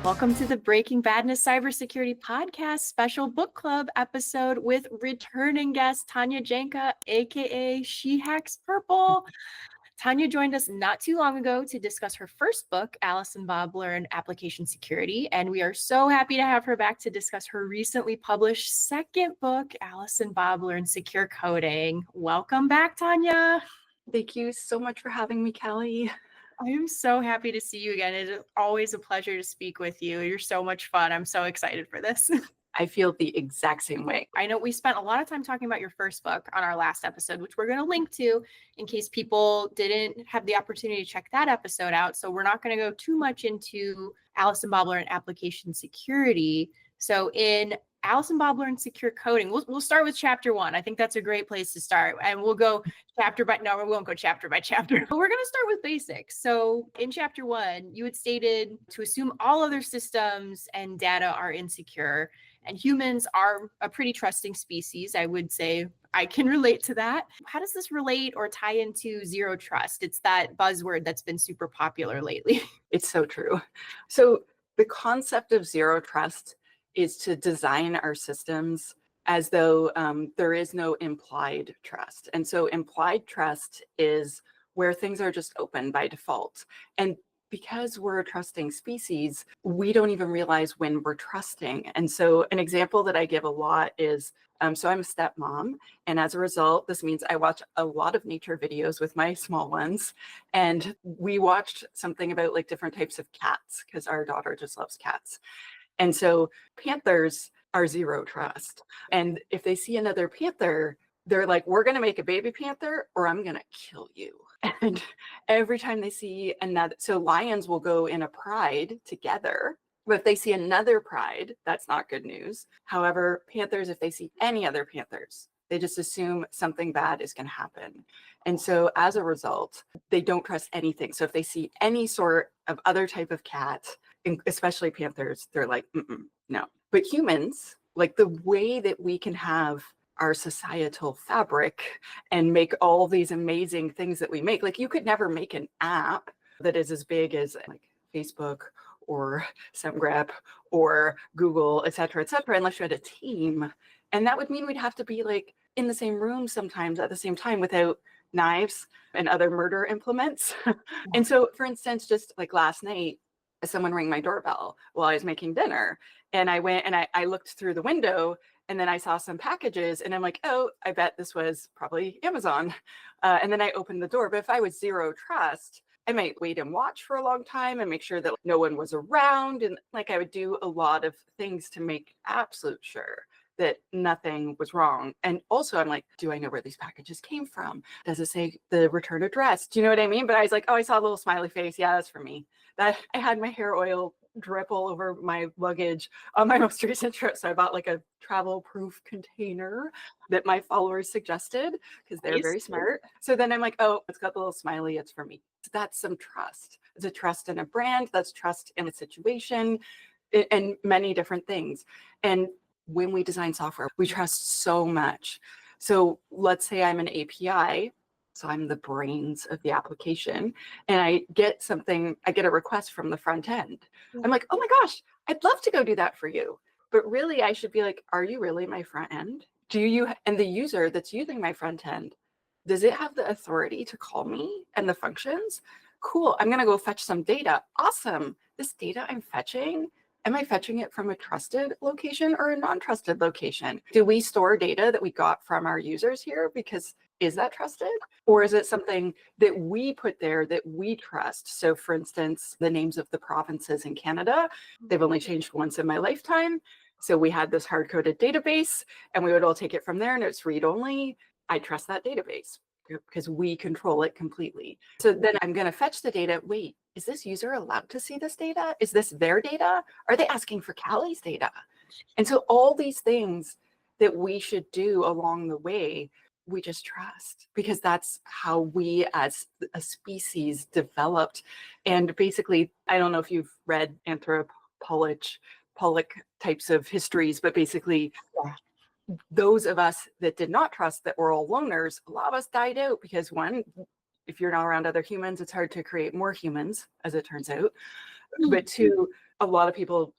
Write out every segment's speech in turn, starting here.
Welcome to the Breaking Badness Cybersecurity Podcast special book club episode with returning guest Tanya Janca, aka SheHacksPurple. Tanya joined us not too long ago to discuss her first book, Alice and Bob Learn Application Security, and we are so happy to have her back to discuss her recently published second book, Alice and Bob Learn Secure Coding. Welcome back, Tanya. Thank you so much for having me, Kelly. I am so happy to see you again. It is always a pleasure to speak with you. You're so much fun. I'm so excited for this. I feel the exact same way. I know we spent a lot of time talking about your first book on our last episode, which we're going to link to in case people didn't have the opportunity to check that episode out. So we're not going to go too much into Alice and Bob Learn Application Security. So in Alice and Bob Learn Secure Coding, we'll start with chapter 1. I think that's a great place to start. And we'll go chapter by, no, we won't go chapter by chapter. But we're going to start with basics. So in chapter 1, you had stated to assume all other systems and data are insecure. And humans are a pretty trusting species. I would say I can relate to that. How does this relate or tie into zero trust? It's that buzzword that's been super popular lately. It's so true. So the concept of zero trust is to design our systems as though there is no implied trust. And so implied trust is where things are just open by default. And because we're a trusting species, we don't even realize when we're trusting. And so an example that I give a lot is, so I'm a stepmom, and as a result, this means I watch a lot of nature videos with my small ones. And we watched something about like different types of cats because our daughter just loves cats. And so panthers are zero trust. And if they see another panther, they're like, we're going to make a baby panther or I'm going to kill you. And every time they see another, so lions will go in a pride together, but if they see another pride, that's not good news. However, panthers, if they see any other panthers, they just assume something bad is going to happen. And so as a result, they don't trust anything. So if they see any sort of other type of cat, especially panthers, they're like, no. But humans, like the way that we can have our societal fabric and make all these amazing things that we make, like you could never make an app that is as big as like Facebook or SemGrep or Google, et cetera, unless you had a team. And that would mean we'd have to be like in the same room sometimes at the same time without knives and other murder implements. And so, for instance, just like last night, someone rang my doorbell while I was making dinner. And I went and I looked through the window and then I saw some packages and I'm like, oh, I bet this was probably Amazon. And then I opened the door. But if I was zero trust, I might wait and watch for a long time and make sure that no one was around. And like I would do a lot of things to make absolute sure that nothing was wrong. And also I'm like, do I know where these packages came from? Does it say the return address? Do you know what I mean? But I was like, oh, I saw a little smiley face. Yeah, that's for me. That I had my hair oil drip all over my luggage on my most recent trip. So I bought like a travel proof container that my followers suggested because they're very smart. So then I'm like, oh, it's got the little smiley. It's for me. So that's some trust. It's a trust in a brand. That's trust in a situation and many different things. And when we design software, we trust so much. So let's say I'm an API. So I'm the brains of the application and I get a request from the front end. I'm like, oh my gosh, I'd love to go do that for you. But really I should be like, are you really my front end? And the user that's using my front end, does it have the authority to call me and the functions? Cool, I'm gonna go fetch some data. Awesome, this data I'm fetching, am I fetching it from a trusted location or a non-trusted location? Do we store data that we got from our users here? Because is that trusted? Or is it something that we put there that we trust? So for instance, the names of the provinces in Canada, they've only changed once in my lifetime. So we had this hard-coded database and we would all take it from there and it's read-only. I trust that database because we control it completely. So then I'm going to fetch the data. Wait, is this user allowed to see this data? Is this their data? Are they asking for Callie's data? And so all these things that we should do along the way, we just trust because that's how we as a species developed. And basically, I don't know if you've read anthropologic types of histories, but basically those of us that did not trust, that were all loners, a lot of us died out because one, if you're not around other humans, it's hard to create more humans, as it turns out. But two, a lot of people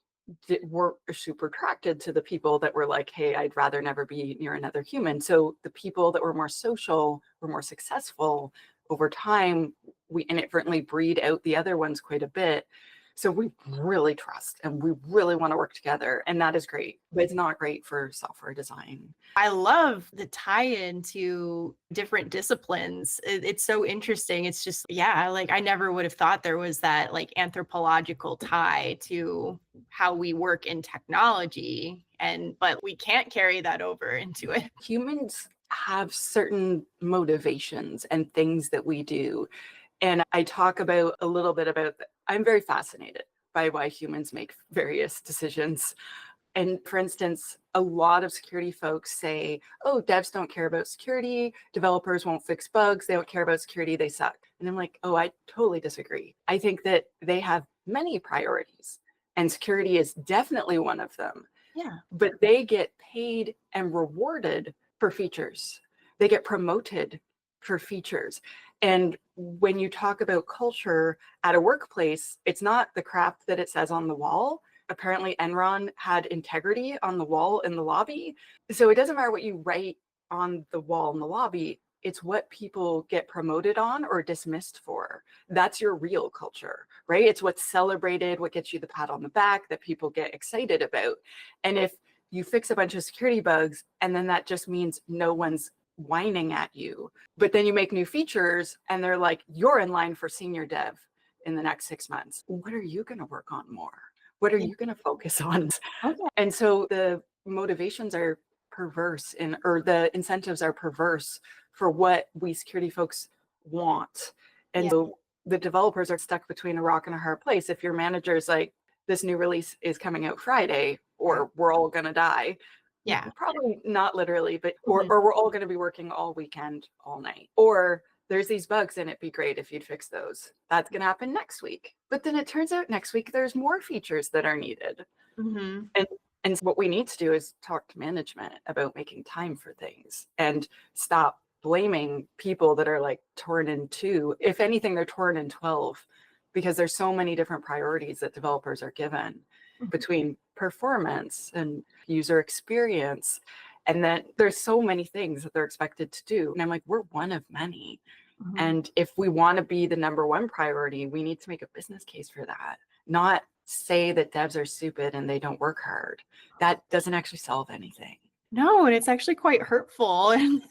were super attracted to the people that were like, hey, I'd rather never be near another human. So the people that were more social were more successful. Over time, we inadvertently breed out the other ones quite a bit. So we really trust and we really want to work together. And that is great, but it's not great for software design. I love the tie-in to different disciplines. It's so interesting. It's just, yeah, like I never would have thought there was that like anthropological tie to how we work in technology. But we can't carry that over into it. Humans have certain motivations and things that we do. And I talk about a little bit about that. I'm very fascinated by why humans make various decisions. And for instance, a lot of security folks say, oh, devs don't care about security, developers won't fix bugs, they don't care about security, they suck. And I'm like, oh, I totally disagree. I think that they have many priorities, and security is definitely one of them. Yeah. But they get paid and rewarded for features. They get promoted for features. And when you talk about culture at a workplace, it's not the crap that it says on the wall. Apparently Enron had integrity on the wall in the lobby. So it doesn't matter what you write on the wall in the lobby, it's what people get promoted on or dismissed for. That's your real culture, right? It's what's celebrated, what gets you the pat on the back that people get excited about. And if you fix a bunch of security bugs and then that just means no one's whining at you, but then you make new features and they're like, you're in line for senior dev in the next 6 months. What are you going to work on more? What are you going to focus on? Okay. And so the motivations are perverse or the incentives are perverse for what we security folks want. And so the developers are stuck between a rock and a hard place. If your manager is like, this new release is coming out Friday, or we're all going to die. Yeah. Probably not literally, but or we're all going to be working all weekend, all night. Or there's these bugs and it'd be great if you'd fix those. That's going to happen next week. But then it turns out next week there's more features that are needed. Mm-hmm. And what we need to do is talk to management about making time for things and stop blaming people that are like torn in two. If anything, they're torn in 12 because there's so many different priorities that developers are given between performance and user experience. And then there's so many things that they're expected to do. And I'm like, we're one of many. Mm-hmm. And if we want to be the number one priority, we need to make a business case for that, not say that devs are stupid and they don't work hard. That doesn't actually solve anything. No, and it's actually quite hurtful. And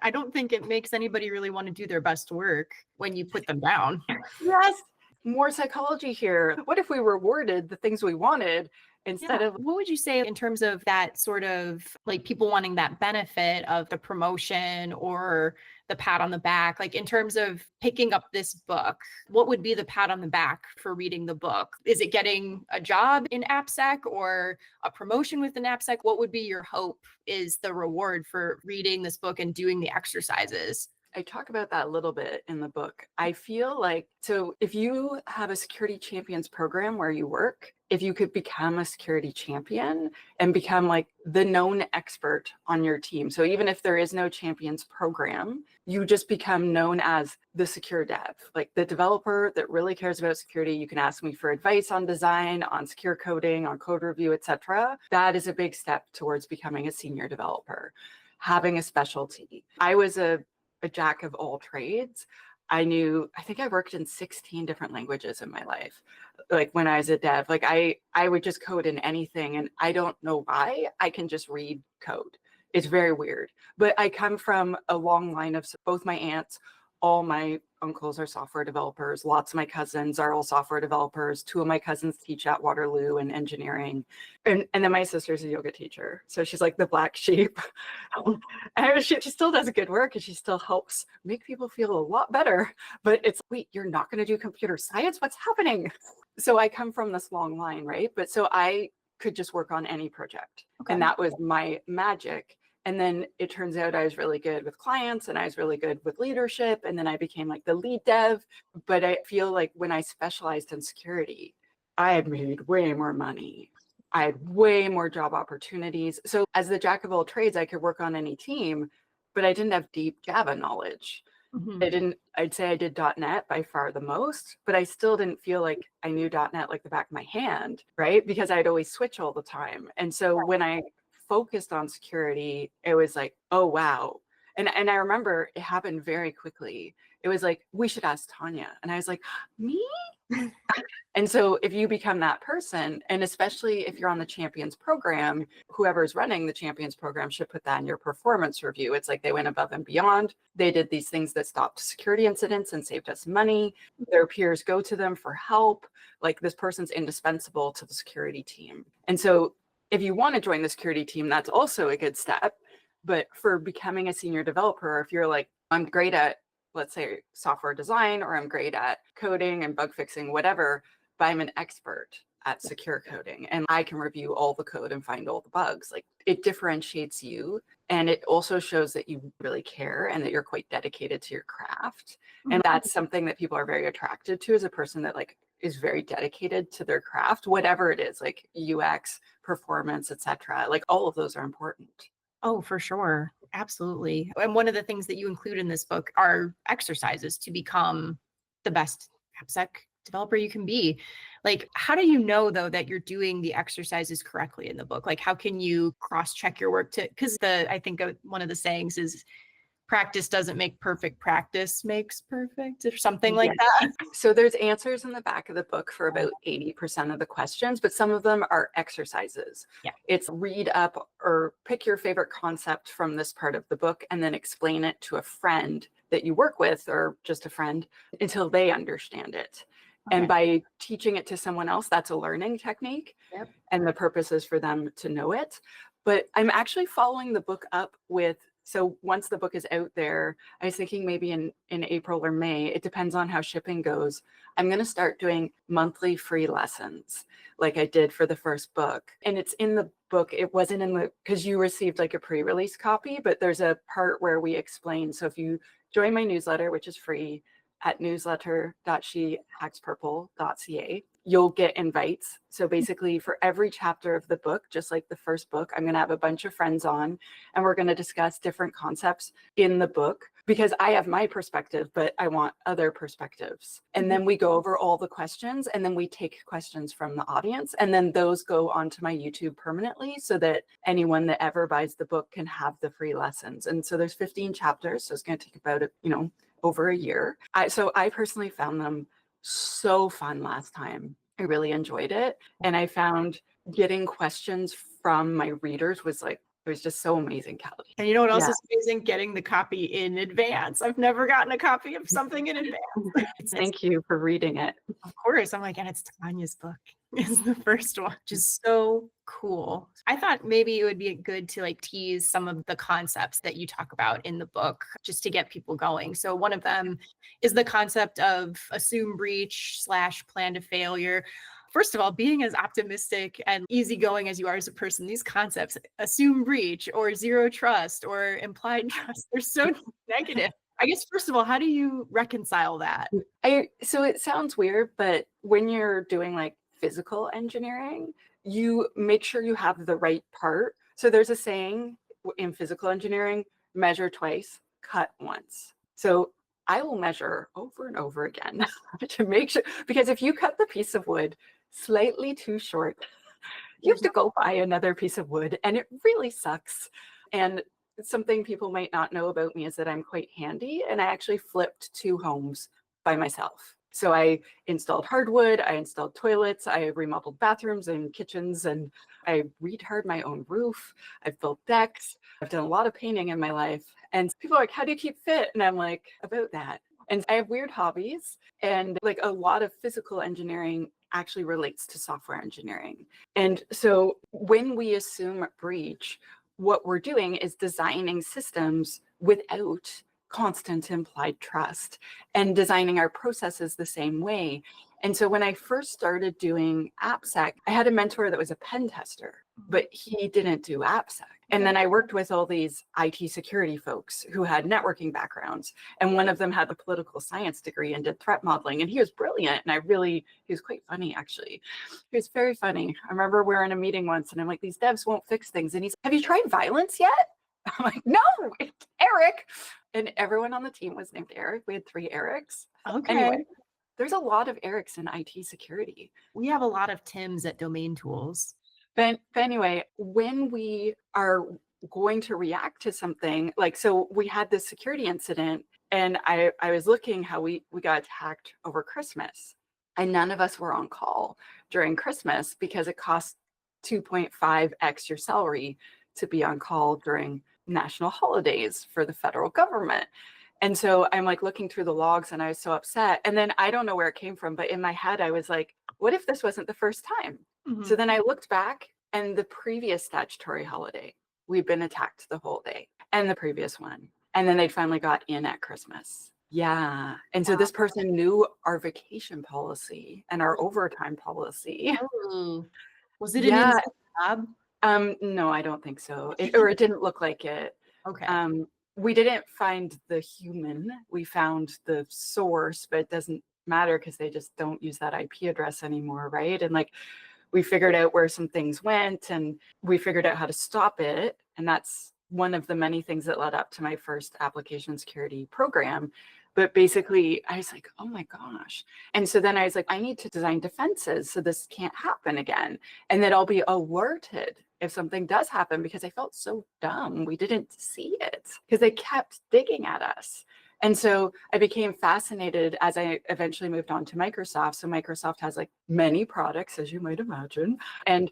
I don't think it makes anybody really want to do their best work when you put them down. Yes. More psychology here. What if we rewarded the things we wanted instead of... What would you say in terms of that sort of like people wanting that benefit of the promotion or the pat on the back, like in terms of picking up this book, what would be the pat on the back for reading the book? Is it getting a job in AppSec or a promotion within AppSec? What would be your hope is the reward for reading this book and doing the exercises? I talk about that a little bit in the book. I feel like, so if you have a security champions program where you work, if you could become a security champion and become like the known expert on your team. So even if there is no champions program, you just become known as the secure dev, like the developer that really cares about security. You can ask me for advice on design, on secure coding, on code review, etc. That is a big step towards becoming a senior developer, having a specialty. I was a jack of all trades. I think I worked in 16 different languages in my life. Like when I was a dev, like I would just code in anything. And I don't know why I can just read code. It's very weird. But I come from a long line of both my aunts, all my uncles are software developers. Lots of my cousins are all software developers. 2 of my cousins teach at Waterloo in engineering. And then my sister's a yoga teacher. So she's like the black sheep. And she still does good work and she still helps make people feel a lot better. But it's, wait, you're not going to do computer science? What's happening? So I come from this long line, right? But so I could just work on any project. Okay. And that was my magic. And then it turns out I was really good with clients and I was really good with leadership. And then I became like the lead dev. But I feel like when I specialized in security, I had made way more money. I had way more job opportunities. So as the jack of all trades, I could work on any team, but I didn't have deep Java knowledge. Mhm. I'd say I did .NET by far the most, but I still didn't feel like I knew .NET like the back of my hand, right? Because I'd always switch all the time. And so when I focused on security, it was like, oh, wow. And I remember it happened very quickly. It was like, we should ask Tanya. And I was like, me? And so if you become that person, and especially if you're on the champions program, whoever's running the champions program should put that in your performance review. It's like they went above and beyond. They did these things that stopped security incidents and saved us money. Their peers go to them for help. Like, this person's indispensable to the security team. And so if you want to join the security team, that's also a good step. But for becoming a senior developer, if you're like, I'm great at, let's say, software design, or I'm great at coding and bug fixing, whatever, but I'm an expert at secure coding and I can review all the code and find all the bugs. Like, it differentiates you, and it also shows that you really care and that you're quite dedicated to your craft. And that's something that people are very attracted to, as a person that like is very dedicated to their craft, whatever it is, like UX, performance, etc. Like, all of those are important. Oh, for sure. Absolutely. And one of the things that you include in this book are exercises to become the best AppSec developer you can be. Like, how do you know, though, that you're doing the exercises correctly in the book? Like, how can you cross-check your work because I think one of the sayings is practice doesn't make perfect, practice makes perfect, or something like that. So there's answers in the back of the book for about 80% of the questions, but some of them are exercises. Yeah. It's read up or pick your favorite concept from this part of the book and then explain it to a friend that you work with, or just a friend, until they understand it. Okay. And by teaching it to someone else, that's a learning technique. Yep. And the purpose is for them to know it. But I'm actually following the book up with, so once the book is out there, I was thinking maybe in April or May, it depends on how shipping goes, I'm going to start doing monthly free lessons like I did for the first book. And it's in the book. It wasn't in the, because you received like a pre-release copy, but there's a part where we explain. So if you join my newsletter, which is free at newsletter.SheHacksPurple.ca, you'll get invites. So basically, for every chapter of the book, just like the first book, I'm going to have a bunch of friends on, and we're going to discuss different concepts in the book, because I have my perspective, but I want other perspectives. And then we go over all the questions, and then we take questions from the audience, and then those go onto my YouTube permanently, so that anyone that ever buys the book can have the free lessons. And so there's 15 chapters, so it's going to take about, over a year. So I personally found them so fun last time. I really enjoyed it. And I found getting questions from my readers was like, it was just so amazing, Kelly. And you know what else is amazing? Getting the copy in advance. I've never gotten a copy of something in advance. Thank you for reading it. Of course. I'm like, and it's Tanya's book. It's the first one, which is so cool. I thought maybe it would be good to like tease some of the concepts that you talk about in the book, just to get people going. So one of them is the concept of assume breach / plan to failure. First of all, being as optimistic and easygoing as you are as a person, these concepts, assume breach or zero trust or implied trust, they're so negative. I guess, first of all, how do you reconcile that? So it sounds weird, but when you're doing like physical engineering, you make sure you have the right part. So there's a saying in physical engineering, measure twice, cut once. So I will measure over and over again to make sure, because if you cut the piece of wood slightly too short, you have to go buy another piece of wood, and it really sucks. And something people might not know about me is that I'm quite handy, and I actually flipped 2 homes by myself. So I installed hardwood, I installed toilets, I remodeled bathrooms and kitchens, and I retarred my own roof. I've built decks. I've done a lot of painting in my life. And people are like, how do you keep fit? And I'm like, about that. And I have weird hobbies, and like a lot of physical engineering actually relates to software engineering. And so when we assume breach, what we're doing is designing systems without constant implied trust, and designing our processes the same way. And so when I first started doing AppSec, I had a mentor that was a pen tester, but he didn't do AppSec. And then I worked with all these IT security folks who had networking backgrounds. And one of them had a political science degree and did threat modeling. And he was brilliant. And he was quite funny, actually. He was very funny. I remember we were in a meeting once, and I'm like, these devs won't fix things. And he's, have you tried violence yet? I'm like, no, Eric. And everyone on the team was named Eric. We had 3 Erics. Okay. Anyway, there's a lot of Erics in IT security. We have a lot of Tims at Domain Tools. But anyway, when we are going to react to something, like, so we had this security incident, and I was looking how we got attacked over Christmas, and none of us were on call during Christmas because it costs 2.5x your salary to be on call during national holidays for the federal government. And so I'm like looking through the logs and I was so upset. And then I don't know where it came from, but in my head, I was like, what if this wasn't the first time? So then I looked back, and the previous statutory holiday, we've been attacked the whole day, and the previous one. And then they finally got in at Christmas. Yeah. And so this person knew our vacation policy and our overtime policy. Oh, was it an Yeah. inside job? No, I don't think so. Or it didn't look like it. Okay. We didn't find the human. We found the source, but it doesn't matter because they just don't use that IP address anymore, right? And like, we figured out where some things went, and we figured out how to stop it. And that's one of the many things that led up to my first application security program. But basically, I was like, oh my gosh. And so then I was like, I need to design defenses so this can't happen again. And that I'll be alerted if something does happen, because I felt so dumb. We didn't see it because they kept digging at us. And so I became fascinated as I eventually moved on to Microsoft. So Microsoft has like many products, as you might imagine. And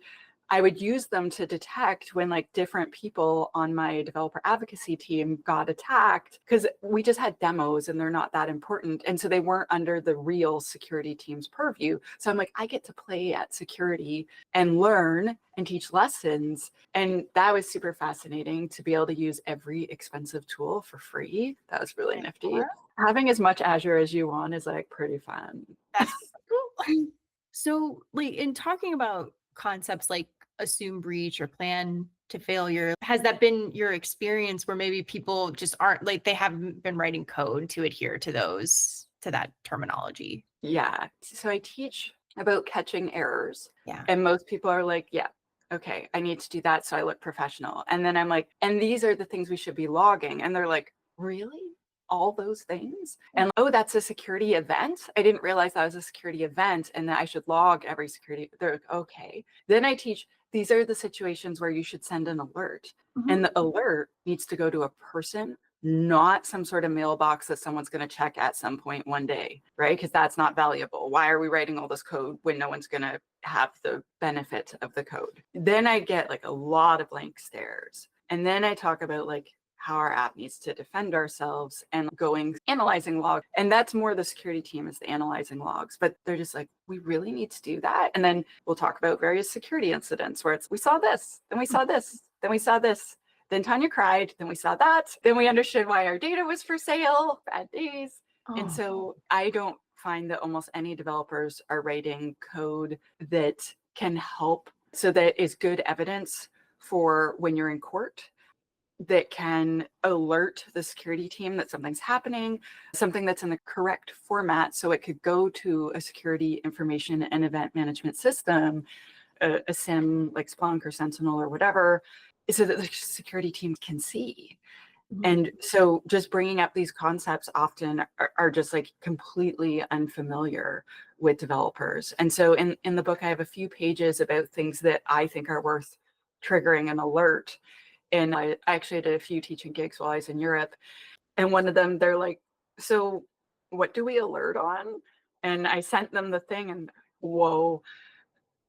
I would use them to detect when like different people on my developer advocacy team got attacked, because we just had demos and they're not that important. And so they weren't under the real security team's purview. So I'm like, I get to play at security and learn and teach lessons. And that was super fascinating to be able to use every expensive tool for free. That was really nifty. Having as much Azure as you want is like pretty fun. That's cool. So like in talking about concepts like assume breach or plan to failure, has that been your experience where maybe people just aren't like, they haven't been writing code to adhere to that terminology? Yeah. So I teach about catching errors. Yeah. And most people are like, yeah, okay, I need to do that so I look professional. And then I'm like, and these are the things we should be logging. And they're like, really? All those things? And oh, that's a security event? I didn't realize that was a security event and that I should log every security. They're like, okay. Then I teach, these are the situations where you should send an alert. And the alert needs to go to a person, not some sort of mailbox that someone's going to check at some point one day, right? Because that's not valuable. Why are we writing all this code when no one's going to have the benefit of the code? Then I get like a lot of blank stares. And then I talk about like how our app needs to defend ourselves and analyzing logs. And that's more the security team is the analyzing logs, but they're just like, we really need to do that. And then we'll talk about various security incidents where it's, we saw this, then we saw this, then we saw this. Then Tanya cried, then we saw that. Then we understood why our data was for sale, bad days. And so I don't find that almost any developers are writing code that can help, so that is good evidence for when you're in court, that can alert the security team that something's happening, something that's in the correct format. So it could go to a security information and event management system, a SIM like Splunk or Sentinel or whatever, so that the security team can see. And so just bringing up these concepts often are just like completely unfamiliar with developers. And so in the book, I have a few pages about things that I think are worth triggering an alert. And I actually did a few teaching gigs while I was in Europe. And one of them, they're like, so what do we alert on? And I sent them the thing and whoa,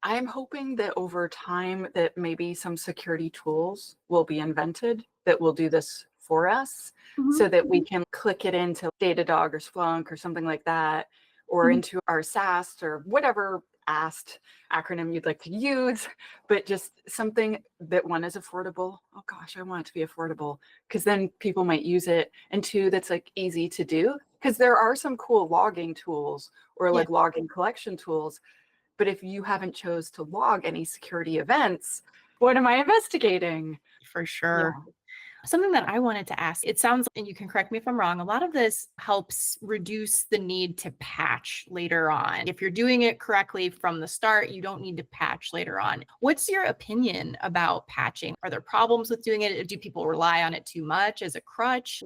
I'm hoping that over time that maybe some security tools will be invented that will do this for us so that we can click it into Datadog or Splunk or something like that, or into our SAST or whatever AST acronym you'd like to use, but just something that one is affordable. Oh gosh, I want it to be affordable because then people might use it. And two, that's like easy to do because there are some cool logging tools or like logging collection tools. But if you haven't chose to log any security events, what am I investigating? For sure. Yeah. Something that I wanted to ask, it sounds, and you can correct me if I'm wrong, a lot of this helps reduce the need to patch later on. If you're doing it correctly from the start, you don't need to patch later on. What's your opinion about patching? Are there problems with doing it? Do people rely on it too much as a crutch?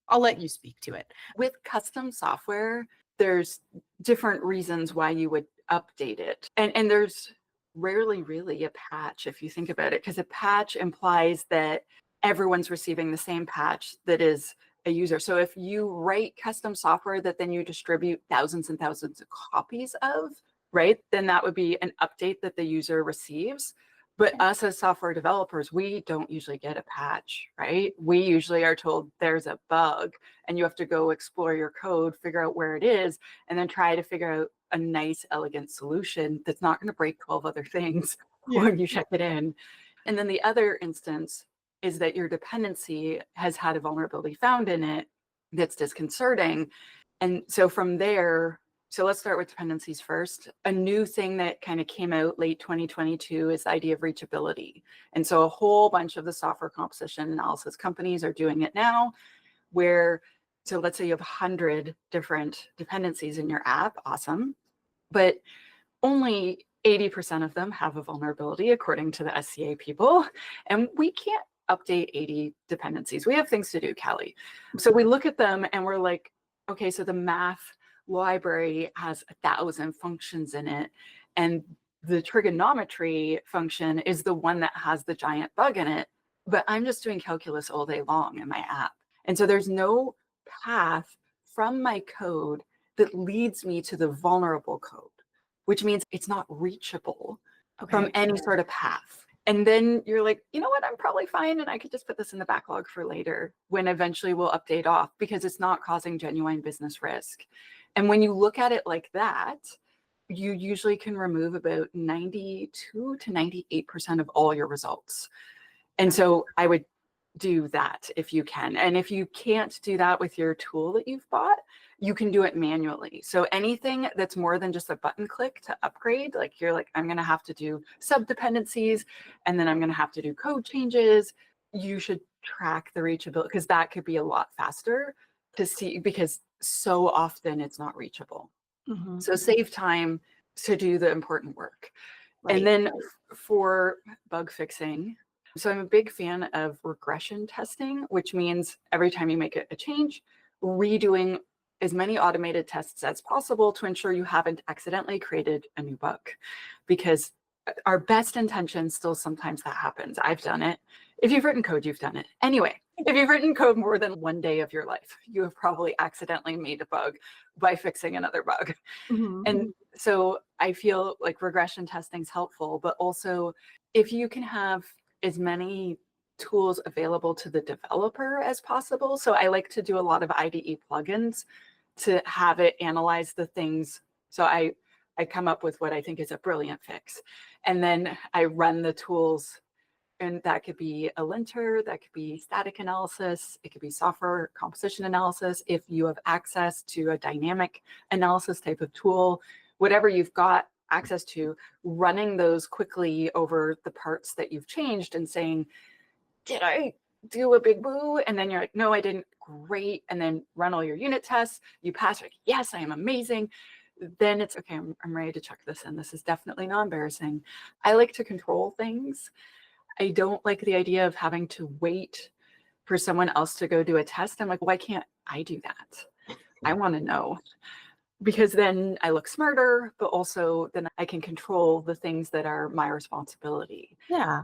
I'll let you speak to it. With custom software, there's different reasons why you would update it. And there's rarely really a patch if you think about it, because a patch implies that everyone's receiving the same patch that is a user. So if you write custom software that then you distribute thousands and thousands of copies of, right, then that would be an update that the user receives. But us as software developers, we don't usually get a patch, right? We usually are told there's a bug and you have to go explore your code, figure out where it is, and then try to figure out a nice, elegant solution that's not going to break 12 other things when you check it in. And then the other instance is that your dependency has had a vulnerability found in it that's disconcerting. And so from there, so let's start with dependencies first. A new thing that kind of came out late 2022 is the idea of reachability. And so a whole bunch of the software composition analysis companies are doing it now, where, so let's say you have 100 different dependencies in your app, awesome, but only 80% of them have a vulnerability according to the SCA people. And we can't update 80 dependencies. We have things to do, Callie. So we look at them and we're like, okay, so the math library has 1,000 functions in it, and the trigonometry function is the one that has the giant bug in it, but I'm just doing calculus all day long in my app. And so there's no path from my code that leads me to the vulnerable code, which means it's not reachable from any sort of path. And then you're like, you know what, I'm probably fine, and I could just put this in the backlog for later when eventually we'll update off, because it's not causing genuine business risk. And when you look at it like that, you usually can remove about 92 to 98% of all your results. And so I would do that if you can. And if you can't do that with your tool that you've bought, you can do it manually. So anything that's more than just a button click to upgrade, like you're like, I'm going to have to do sub dependencies, and then I'm going to have to do code changes, you should track the reachability, because that could be a lot faster to see, because so often it's not reachable. So save time to do the important work. And then for bug fixing, so I'm a big fan of regression testing, which means every time you make a change, redoing as many automated tests as possible to ensure you haven't accidentally created a new bug, because our best intentions, still sometimes that happens. I've done it. If you've written code, you've done it. Anyway, if you've written code more than one day of your life, you have probably accidentally made a bug by fixing another bug. And so I feel like regression testing is helpful, but also if you can have as many tools available to the developer as possible. So I like to do a lot of IDE plugins to have it analyze the things. So I come up with what I think is a brilliant fix. And then I run the tools, and that could be a linter, that could be static analysis, it could be software composition analysis. If you have access to a dynamic analysis type of tool, whatever you've got access to, running those quickly over the parts that you've changed and saying, did I do a big boo? And then you're like, no, I didn't. Great. And then run all your unit tests. You pass, like, yes, I am amazing. Then it's okay, I'm ready to check this in. This is definitely not embarrassing. I like to control things. I don't like the idea of having to wait for someone else to go do a test. I'm like, why can't I do that? I want to know, because then I look smarter, but also then I can control the things that are my responsibility. Yeah.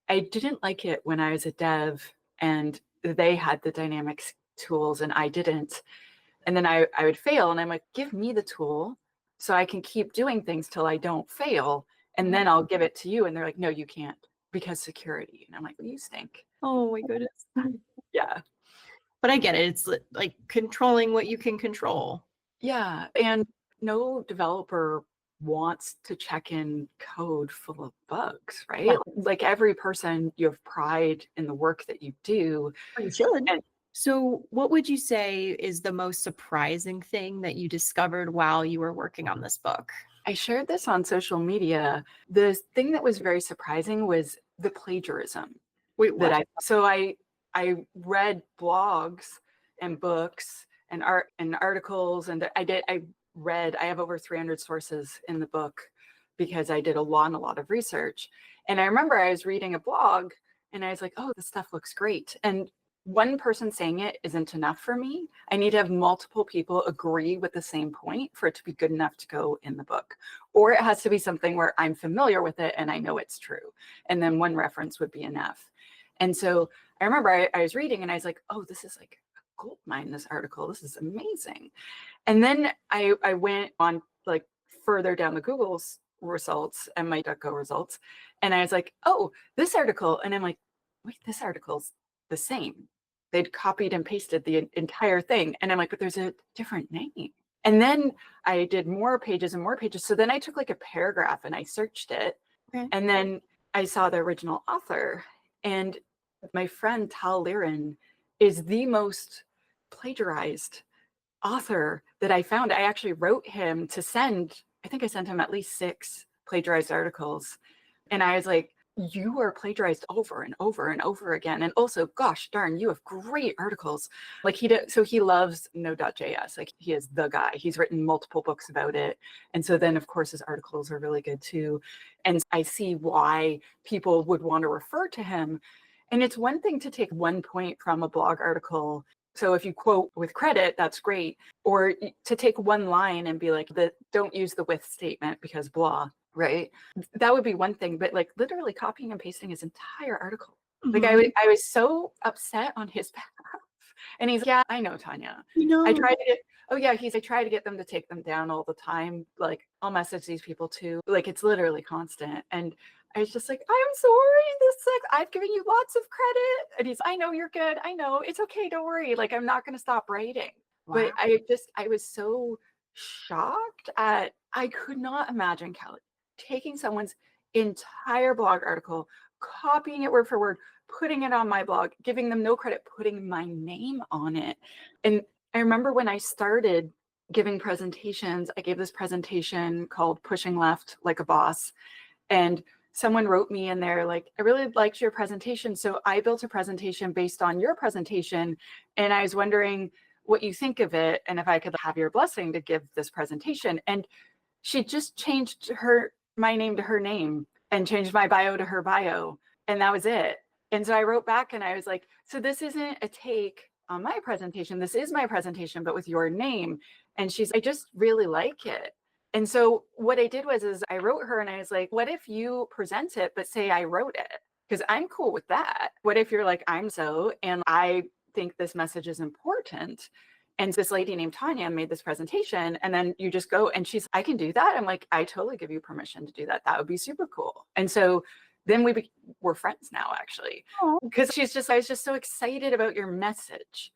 I didn't like it when I was a dev and they had the dynamics tools and I didn't. And then I would fail, and I'm like, give me the tool so I can keep doing things till I don't fail. And then I'll give it to you. And they're like, no, you can't, because security. And I'm like, well, you stink. Oh my goodness. Yeah. But I get it. It's like controlling what you can control. Yeah. And no developer wants to check in code full of bugs, right? Yeah. Like every person, you have pride in the work that you do. You should. And so what would you say is the most surprising thing that you discovered while you were working on this book? I shared this on social media. The thing that was very surprising was the plagiarism. Wait, what? I read blogs and books and art and articles, and I have over 300 sources in the book because I did a lot of research. And I remember I was reading a blog and I was like, oh, this stuff looks great. And one person saying it isn't enough for me. I need to have multiple people agree with the same point for it to be good enough to go in the book. Or it has to be something where I'm familiar with it and I know it's true. And then one reference would be enough. And so I remember I was reading and I was like, oh, this is like a gold mine, this article. This is amazing. And then I went on like further down the Google's results and my DuckDuckGo results. And I was like, oh, this article. And I'm like, wait, this article's the same. They'd copied and pasted the entire thing. And I'm like, but there's a different name. And then I did more pages and more pages. So then I took like a paragraph and I searched it. Okay. And then I saw the original author. And my friend Tal Liren is the most plagiarized author that I found. I actually wrote him to send, I think I sent him at least 6 plagiarized articles. And I was like, you are plagiarized over and over and over again. And also, gosh darn, you have great articles. Like so he loves Node.js. Like he is the guy. He's written multiple books about it. And so then of course his articles are really good too. And I see why people would want to refer to him. And it's one thing to take one point from a blog article. So if you quote with credit, that's great. Or to take one line and be like, don't use the with statement because blah, right? That would be one thing. But like literally copying and pasting his entire article. Like I was so upset on his behalf. And he's, yeah, I know, Tanya. I tried to get, I try to get them to take them down all the time. Like I'll message these people too. Like it's literally constant. And I was just like, I'm sorry. I've given you lots of credit. And he's, I know you're good. I know it's okay. Don't worry. Like, I'm not going to stop writing. Wow. But I was so shocked I could not imagine, Kelly, taking someone's entire blog article, copying it word for word, putting it on my blog, giving them no credit, putting my name on it. And I remember when I started giving presentations, I gave this presentation called Pushing Left Like a Boss. And someone wrote me in there like, I really liked your presentation. So I built a presentation based on your presentation. And I was wondering what you think of it and if I could have your blessing to give this presentation. And she just changed my name to her name and changed my bio to her bio. And that was it. And so I wrote back and I was like, so this isn't a take on my presentation. This is my presentation, but with your name. And she's, I just really like it. And so what I did was I wrote her and I was like, what if you present it, but say I wrote it? Because I'm cool with that. What if you're like, I'm so, and I think this message is important. And this lady named Tanya made this presentation and then you just go and she's, I can do that. I'm like, I totally give you permission to do that. That would be super cool. And so then we're friends now actually, because I was just so excited about your message.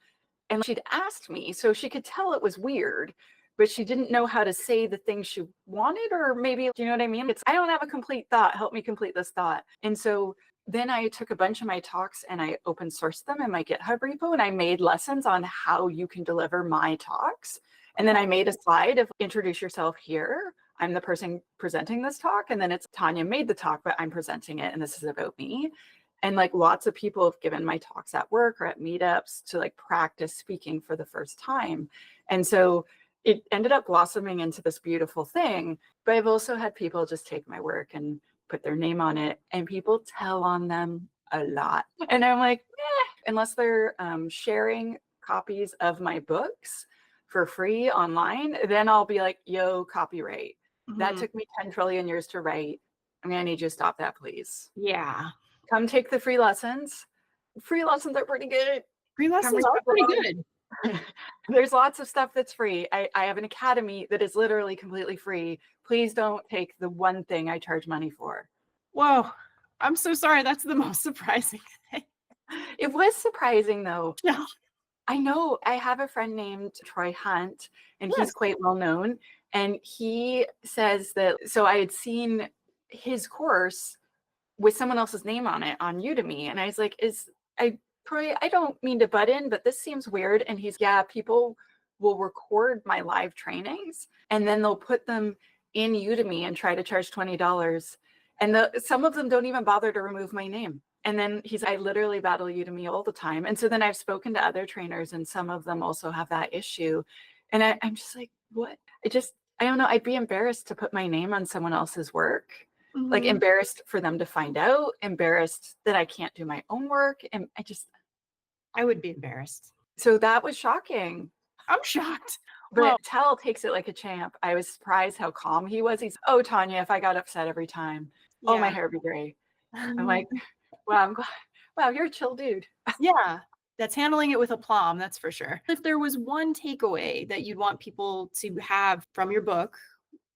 And she'd asked me, so she could tell it was weird, but she didn't know how to say the things she wanted, or maybe, do you know what I mean? I don't have a complete thought. Help me complete this thought. And so then I took a bunch of my talks and I open sourced them in my GitHub repo and I made lessons on how you can deliver my talks. And then I made a slide of introduce yourself here. I'm the person presenting this talk. And then it's Tanya made the talk, but I'm presenting it and this is about me. And like lots of people have given my talks at work or at meetups to like practice speaking for the first time. And so it ended up blossoming into this beautiful thing. But I've also had people just take my work and put their name on it and people tell on them a lot. And I'm like, unless they're sharing copies of my books for free online, then I'll be like, yo, copyright. That took me 10 trillion years to write. I'm gonna need you to stop that, please. Yeah. Come take the free lessons. Free lessons are pretty good. Free lessons are pretty good. There's lots of stuff that's free. I have an academy that is literally completely free. Please don't take the one thing I charge money for. Whoa, I'm so sorry. That's the most surprising thing. It was surprising though. Yeah. I know. I have a friend named Troy Hunt, and he's quite well known. And he says that, so I had seen his course with someone else's name on it on Udemy. And I was like, Troy, I don't mean to butt in, but this seems weird. And he's, yeah, people will record my live trainings and then they'll put them in Udemy and try to charge $20. And some of them don't even bother to remove my name. And then I literally battle Udemy all the time. And so then I've spoken to other trainers and some of them also have that issue. And I'm just like, what? I don't know. I'd be embarrassed to put my name on someone else's work. Like embarrassed for them to find out, embarrassed that I can't do my own work. And I would be embarrassed. So that was shocking. I'm shocked. But Well, Tell takes it like a champ. I was surprised how calm he was. He's, oh, Tanya, if I got upset every time, oh, my yeah. hair would be gray. I'm like, wow, I'm glad. Wow, you're a chill dude. Yeah, that's handling it with aplomb, that's for sure. If there was one takeaway that you'd want people to have from your book,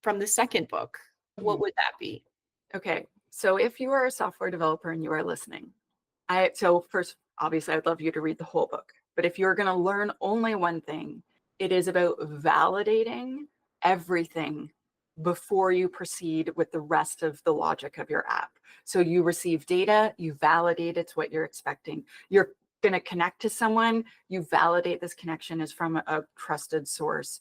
from the second book, what would that be? Okay, so if you are a software developer and you are listening, so first, obviously, I'd love you to read the whole book. But if you're going to learn only one thing, it is about validating everything before you proceed with the rest of the logic of your app. So you receive data, you validate it's what you're expecting. You're going to connect to someone, you validate this connection is from a trusted source.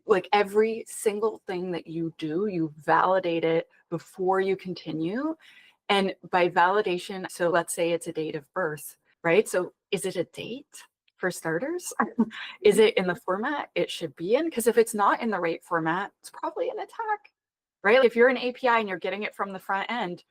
Like every single thing that you do, you validate it before you continue. And by validation, so let's say it's a date of birth, right? So is it a date for starters? Is it in the format it should be in? Because if it's not in the right format, it's probably an attack, right? If you're an API and you're getting it from the front end,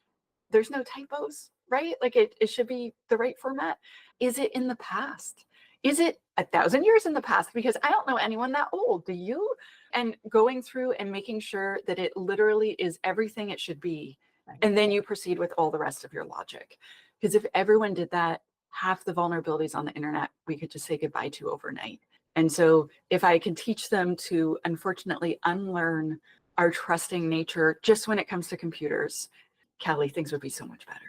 there's no typos, right? Like it should be the right format. Is it in the past? Is it 1,000 years in the past? Because I don't know anyone that old. Do you? And going through and making sure that it literally is everything it should be. And then you proceed with all the rest of your logic. Because if everyone did that, half the vulnerabilities on the internet, we could just say goodbye to overnight. And so if I can teach them to unfortunately unlearn our trusting nature just when it comes to computers, Kelly, things would be so much better.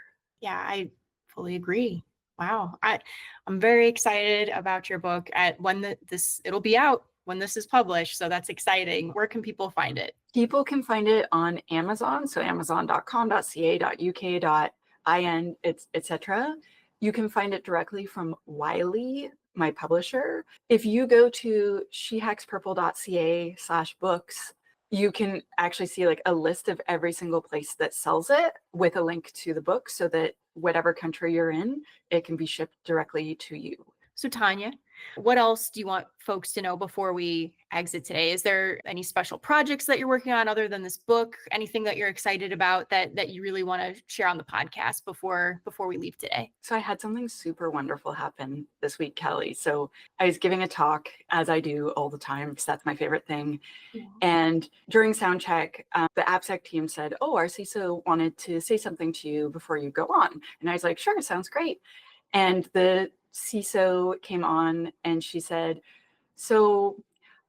Yeah, I fully agree. Wow. I'm very excited about your book at when it'll be out when this is published. So that's exciting. Where can people find it? People can find it on Amazon. So amazon.com.ca.uk.in, etc. You can find it directly from Wiley, my publisher. If you go to SheHacksPurple.ca/books, you can actually see like a list of every single place that sells it with a link to the book so that whatever country you're in, it can be shipped directly to you. So Tanya, what else do you want folks to know before we exit today? Is there any special projects that you're working on other than this book? Anything that you're excited about that you really want to share on the podcast before we leave today? So I had something super wonderful happen this week, Kelly. So I was giving a talk, as I do all the time, because that's my favorite thing. Yeah. And during sound check, the AppSec team said, oh, our CISO wanted to say something to you before you go on. And I was like, sure, sounds great. And the CISO came on and she said, so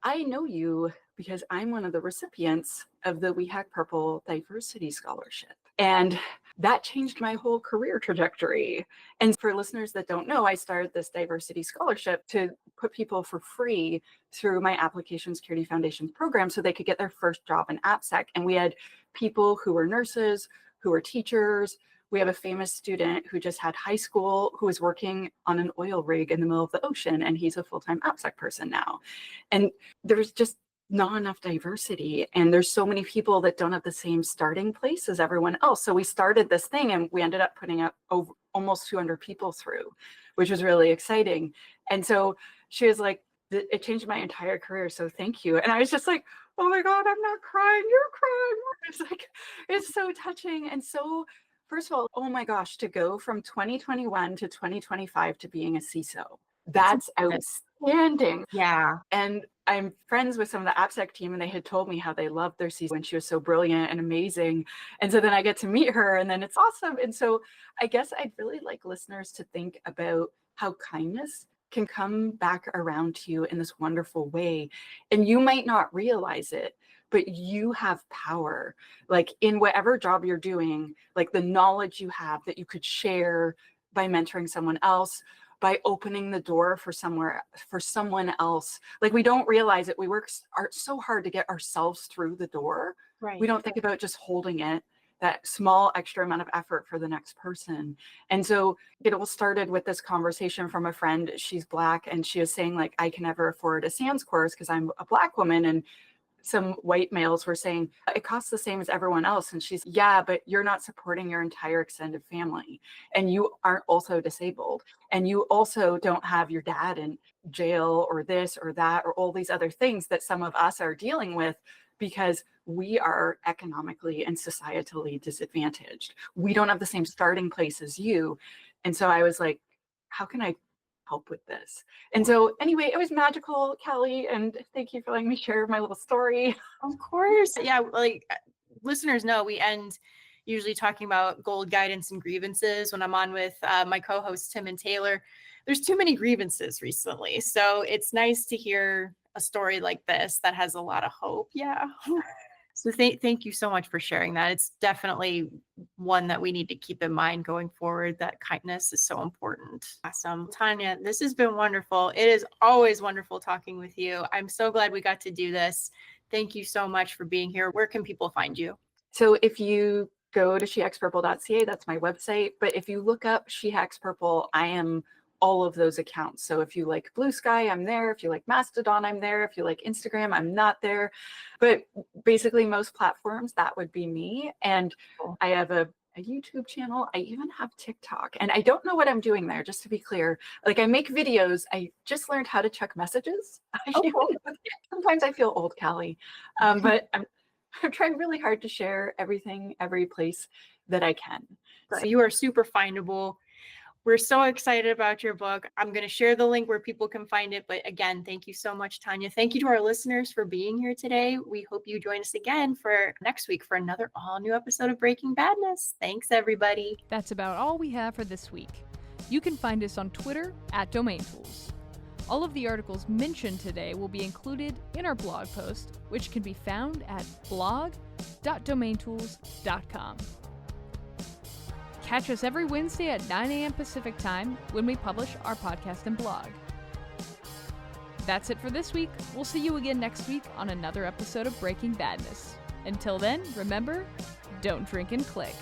I know you because I'm one of the recipients of the SheHacksPurple Diversity Scholarship. And that changed my whole career trajectory. And for listeners that don't know, I started this diversity scholarship to put people for free through my Application Security Foundation program so they could get their first job in AppSec. And we had people who were nurses, who were teachers. We have a famous student who just had high school who was working on an oil rig in the middle of the ocean, and he's a full-time AppSec person now. And there's just not enough diversity, and there's so many people that don't have the same starting place as everyone else. So we started this thing and we ended up putting up over almost 200 people through, which was really exciting. And so she was like, it changed my entire career, so thank you. And I was just like, oh my God, I'm not crying, you're crying. It's like, it's so touching. And so first of all, oh my gosh, to go from 2021 to 2025 to being a CISO, that's outstanding. Yeah. And I'm friends with some of the AppSec team, and they had told me how they loved their CISO and she was so brilliant and amazing. And so then I get to meet her and then it's awesome. And so I guess I'd really like listeners to think about how kindness can come back around to you in this wonderful way. And you might not realize it, but you have power, like in whatever job you're doing, like the knowledge you have that you could share by mentoring someone else, by opening the door for someone else. Like we don't realize it. We work so hard to get ourselves through the door. Right. We don't think about just holding it, that small extra amount of effort for the next person. And so it all started with this conversation from a friend. She's Black, and she was saying like, I can never afford a SANS course because I'm a Black woman. And some white males were saying, it costs the same as everyone else. And she's, yeah, but you're not supporting your entire extended family. And you aren't also disabled. And you also don't have your dad in jail or this or that, or all these other things that some of us are dealing with because we are economically and societally disadvantaged. We don't have the same starting place as you. And so I was like, how can I help with this. And so anyway, it was magical, Kelly, and thank you for letting me share my little story. Of course. Yeah, like listeners know, we end usually talking about gold guidance and grievances when I'm on with my co-hosts Tim and Taylor. There's too many grievances recently, so it's nice to hear a story like this that has a lot of hope. Yeah. So thank you so much for sharing that. It's definitely one that we need to keep in mind going forward, that kindness is so important. Awesome. Tanya, this has been wonderful. It is always wonderful talking with you. I'm so glad we got to do this. Thank you so much for being here. Where can people find you? So if you go to SheHacksPurple.ca, that's my website. But if you look up SheHacksPurple, I am all of those accounts. So if you like Blue Sky, I'm there. If you like Mastodon, I'm there. If you like Instagram, I'm not there. But basically most platforms, that would be me. And I have a YouTube channel. I even have TikTok. And I don't know what I'm doing there, just to be clear. Like I make videos. I just learned how to check messages. Sometimes I feel old, Callie. But I'm trying really hard to share everything, every place that I can. So you are super findable. We're so excited about your book. I'm going to share the link where people can find it. But again, thank you so much, Tanya. Thank you to our listeners for being here today. We hope you join us again for next week for another all new episode of Breaking Badness. Thanks, everybody. That's about all we have for this week. You can find us on Twitter @DomainTools. All of the articles mentioned today will be included in our blog post, which can be found at blog.domaintools.com. Catch us every Wednesday at 9 a.m. Pacific Time when we publish our podcast and blog. That's it for this week. We'll see you again next week on another episode of Breaking Badness. Until then, remember, don't drink and click.